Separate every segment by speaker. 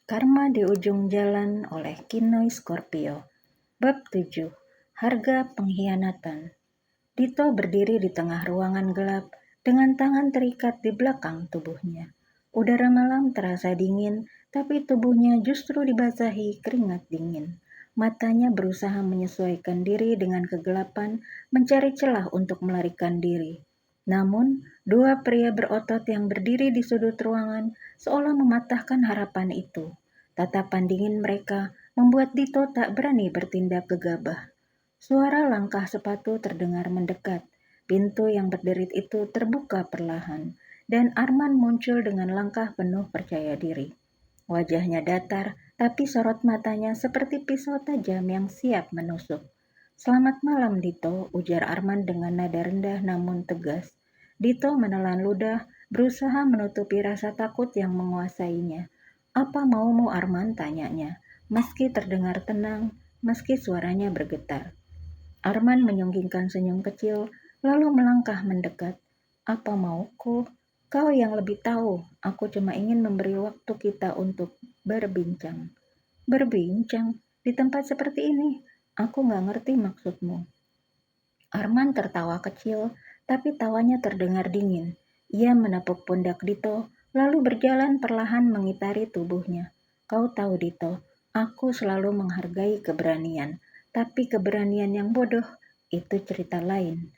Speaker 1: Karma di Ujung Jalan oleh Kinoy Scorpio. Bab 7. Harga Pengkhianatan. Dito berdiri di tengah ruangan gelap dengan tangan terikat di belakang tubuhnya. Udara malam terasa dingin, tapi tubuhnya justru dibasahi keringat dingin. Matanya berusaha menyesuaikan diri dengan kegelapan, mencari celah untuk melarikan diri. Namun, dua pria berotot yang berdiri di sudut ruangan seolah mematahkan harapan itu. Tatapan dingin mereka membuat Dito tak berani bertindak gegabah. Suara langkah sepatu terdengar mendekat. Pintu yang berderit itu terbuka perlahan, dan Arman muncul dengan langkah penuh percaya diri. Wajahnya datar, tapi sorot matanya seperti pisau tajam yang siap menusuk. "Selamat malam, Dito," ujar Arman dengan nada rendah namun tegas. Dito menelan ludah, berusaha menutupi rasa takut yang menguasainya. "Apa maumu, Arman?" tanyanya, meski terdengar tenang, meski suaranya bergetar. Arman menyunggingkan senyum kecil, lalu melangkah mendekat. "Apa mauku? Kau yang lebih tahu. Aku cuma ingin memberi waktu kita untuk berbincang." "Berbincang? Di tempat seperti ini? Aku nggak ngerti maksudmu." Arman tertawa kecil, tapi tawanya terdengar dingin. Ia menepuk pundak Dito, lalu berjalan perlahan mengitari tubuhnya. "Kau tahu, Dito, aku selalu menghargai keberanian, tapi keberanian yang bodoh itu cerita lain."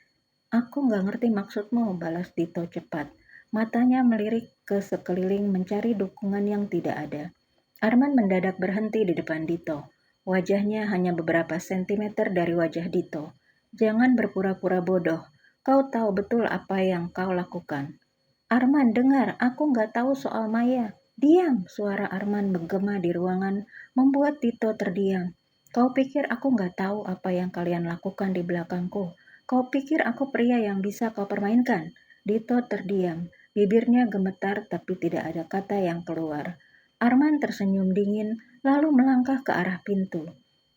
Speaker 1: "Aku nggak ngerti maksudmu," balas Dito cepat. Matanya melirik ke sekeliling mencari dukungan yang tidak ada. Arman mendadak berhenti di depan Dito. Wajahnya hanya beberapa sentimeter dari wajah Dito. "Jangan berpura-pura bodoh. Kau tahu betul apa yang kau lakukan." "Arman, dengar, aku nggak tahu soal Maya." "Diam!" Suara Arman menggema di ruangan, membuat Dito terdiam. "Kau pikir aku nggak tahu apa yang kalian lakukan di belakangku? Kau pikir aku pria yang bisa kau permainkan?" Dito terdiam. Bibirnya gemetar tapi tidak ada kata yang keluar. Arman tersenyum dingin, lalu melangkah ke arah pintu.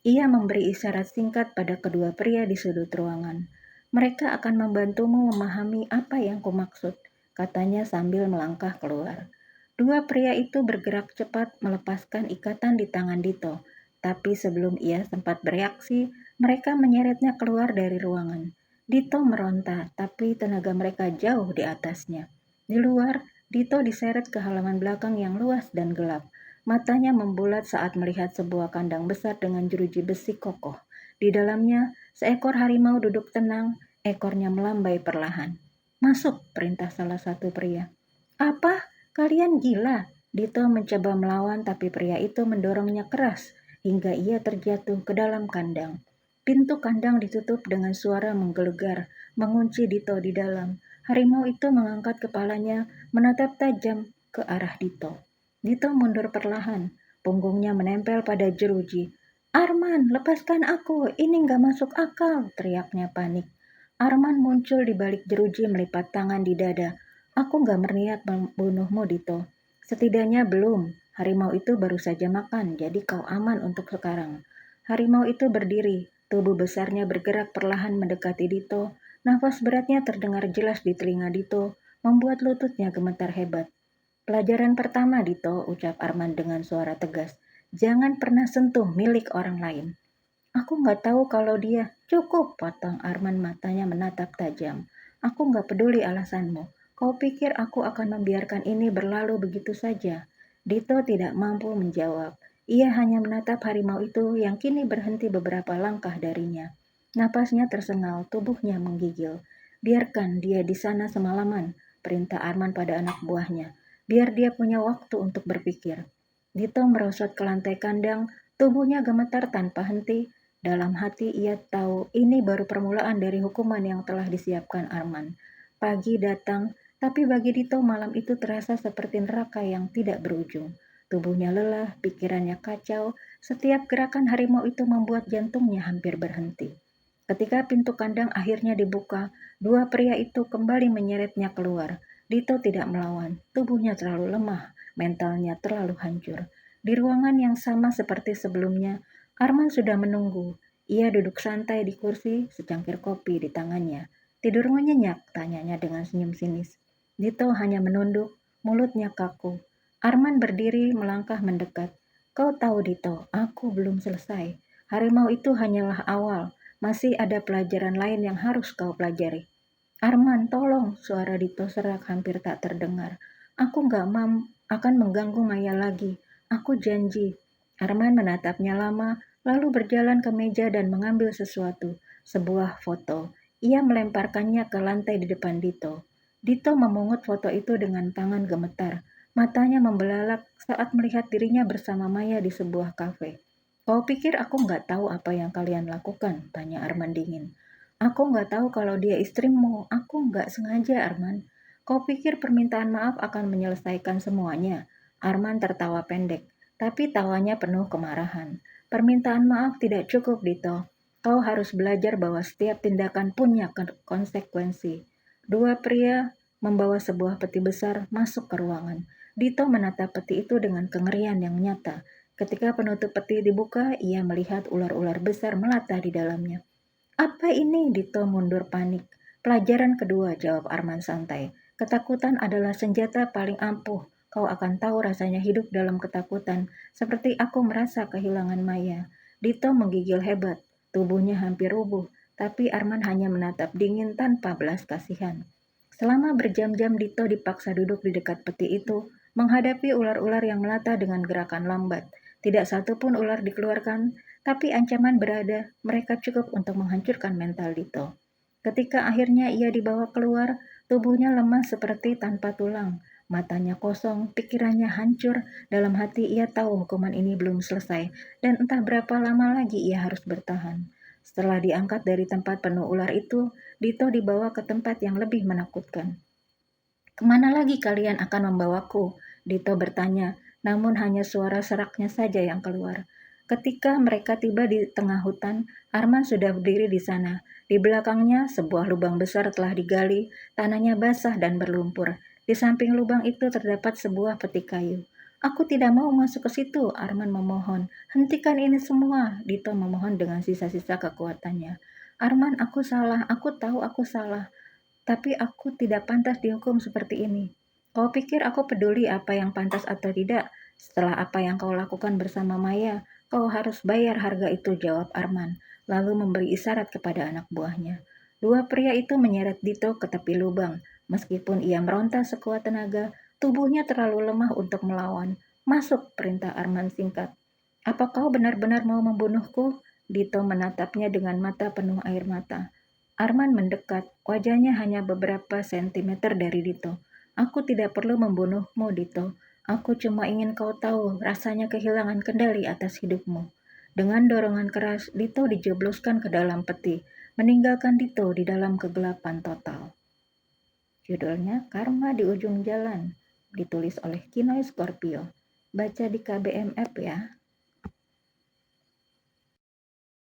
Speaker 1: Ia memberi isyarat singkat pada kedua pria di sudut ruangan. "Mereka akan membantumu memahami apa yang kumaksud," katanya sambil melangkah keluar. Dua pria itu bergerak cepat melepaskan ikatan di tangan Dito, tapi sebelum ia sempat bereaksi, mereka menyeretnya keluar dari ruangan. Dito meronta, tapi tenaga mereka jauh di atasnya. Di luar, Dito diseret ke halaman belakang yang luas dan gelap. Matanya membulat saat melihat sebuah kandang besar dengan jeruji besi kokoh. Di dalamnya, seekor harimau duduk tenang, ekornya melambai perlahan. "Masuk," perintah salah satu pria. "Apa? Kalian gila?" Dito mencoba melawan, tapi pria itu mendorongnya keras hingga ia terjatuh ke dalam kandang. Pintu kandang ditutup dengan suara menggelegar, mengunci Dito di dalam. Harimau itu mengangkat kepalanya, menatap tajam ke arah Dito. Dito mundur perlahan, punggungnya menempel pada jeruji. "Arman, lepaskan aku, ini nggak masuk akal," teriaknya panik. Arman muncul di balik jeruji melipat tangan di dada. "Aku nggak berniat membunuhmu, Dito. Setidaknya belum. Harimau itu baru saja makan, jadi kau aman untuk sekarang." Harimau itu berdiri, tubuh besarnya bergerak perlahan mendekati Dito. Nafas beratnya terdengar jelas di telinga Dito, membuat lututnya gemetar hebat. "Pelajaran pertama, Dito," ucap Arman dengan suara tegas. "Jangan pernah sentuh milik orang lain." "Aku nggak tahu kalau dia." "Cukup," potong Arman, matanya menatap tajam. "Aku nggak peduli alasanmu. Kau pikir aku akan membiarkan ini berlalu begitu saja?" Dito tidak mampu menjawab. Ia hanya menatap harimau itu yang kini berhenti beberapa langkah darinya. Napasnya tersengal, tubuhnya menggigil. "Biarkan dia di sana semalaman," perintah Arman pada anak buahnya. "Biar dia punya waktu untuk berpikir." Dito merosot ke lantai kandang, tubuhnya gemetar tanpa henti. Dalam hati ia tahu ini baru permulaan dari hukuman yang telah disiapkan Arman. Pagi datang, tapi bagi Dito malam itu terasa seperti neraka yang tidak berujung. Tubuhnya lelah, pikirannya kacau, setiap gerakan harimau itu membuat jantungnya hampir berhenti. Ketika pintu kandang akhirnya dibuka, dua pria itu kembali menyeretnya keluar. Dito tidak melawan, tubuhnya terlalu lemah, mentalnya terlalu hancur. Di ruangan yang sama seperti sebelumnya, Arman sudah menunggu. Ia duduk santai di kursi, secangkir kopi di tangannya. "Tidurmu nyenyak?" tanyanya dengan senyum sinis. Dito hanya menunduk, mulutnya kaku. Arman berdiri melangkah mendekat. Kau tahu Dito, aku belum selesai. Harimau itu hanyalah awal. Masih ada pelajaran lain yang harus kau pelajari. Arman, tolong, suara Dito serak hampir tak terdengar. Aku nggak akan mengganggu Maya lagi. Aku janji. Arman menatapnya lama, lalu berjalan ke meja dan mengambil sesuatu, sebuah foto. Ia melemparkannya ke lantai di depan Dito. Dito memungut foto itu dengan tangan gemetar. Matanya membelalak saat melihat dirinya bersama Maya di sebuah kafe. Kau pikir aku nggak tahu apa yang kalian lakukan? Tanya Arman dingin. Aku nggak tahu kalau dia istrimu. Aku nggak sengaja, Arman. Kau pikir permintaan maaf akan menyelesaikan semuanya? Arman tertawa pendek, tapi tawanya penuh kemarahan. Permintaan maaf tidak cukup, Dito. Kau harus belajar bahwa setiap tindakan punya konsekuensi. Dua pria membawa sebuah peti besar masuk ke ruangan. Dito menatap peti itu dengan kengerian yang nyata. Ketika penutup peti dibuka, ia melihat ular-ular besar melata di dalamnya. Apa ini? Dito mundur panik. Pelajaran kedua, jawab Arman santai. Ketakutan adalah senjata paling ampuh. Kau akan tahu rasanya hidup dalam ketakutan, seperti aku merasa kehilangan Maya. Dito menggigil hebat, tubuhnya hampir rubuh, tapi Arman hanya menatap dingin tanpa belas kasihan. Selama berjam-jam Dito dipaksa duduk di dekat peti itu, menghadapi ular-ular yang melata dengan gerakan lambat. Tidak satu pun ular dikeluarkan, tapi ancaman berada, mereka cukup untuk menghancurkan mental Dito. Ketika akhirnya ia dibawa keluar, tubuhnya lemah seperti tanpa tulang. Matanya kosong, pikirannya hancur. Dalam hati ia tahu hukuman ini belum selesai, dan entah berapa lama lagi ia harus bertahan. Setelah diangkat dari tempat penuh ular itu, Dito dibawa ke tempat yang lebih menakutkan. Kemana lagi kalian akan membawaku? Dito bertanya, namun hanya suara seraknya saja yang keluar. Ketika mereka tiba di tengah hutan, Arman sudah berdiri di sana. Di belakangnya, sebuah lubang besar telah digali, tanahnya basah dan berlumpur. Di samping lubang itu terdapat sebuah peti kayu. Aku tidak mau masuk ke situ, Arman memohon. Hentikan ini semua, Dito memohon dengan sisa-sisa kekuatannya. Arman, aku salah, aku tahu aku salah. Tapi aku tidak pantas dihukum seperti ini. Kau pikir aku peduli apa yang pantas atau tidak? Setelah apa yang kau lakukan bersama Maya, kau harus bayar harga itu, jawab Arman, lalu memberi isyarat kepada anak buahnya. Dua pria itu menyeret Dito ke tepi lubang. Meskipun ia meronta sekuat tenaga, tubuhnya terlalu lemah untuk melawan. Masuk, perintah Arman singkat. Apa kau benar-benar mau membunuhku? Dito menatapnya dengan mata penuh air mata. Arman mendekat, wajahnya hanya beberapa sentimeter dari Dito. Aku tidak perlu membunuhmu, Dito. Aku cuma ingin kau tahu rasanya kehilangan kendali atas hidupmu. Dengan dorongan keras, Dito dijebloskan ke dalam peti, meninggalkan Dito di dalam kegelapan total. Judulnya Karma di Ujung Jalan, ditulis oleh Kinoy Scorpio. Baca di KBM App ya.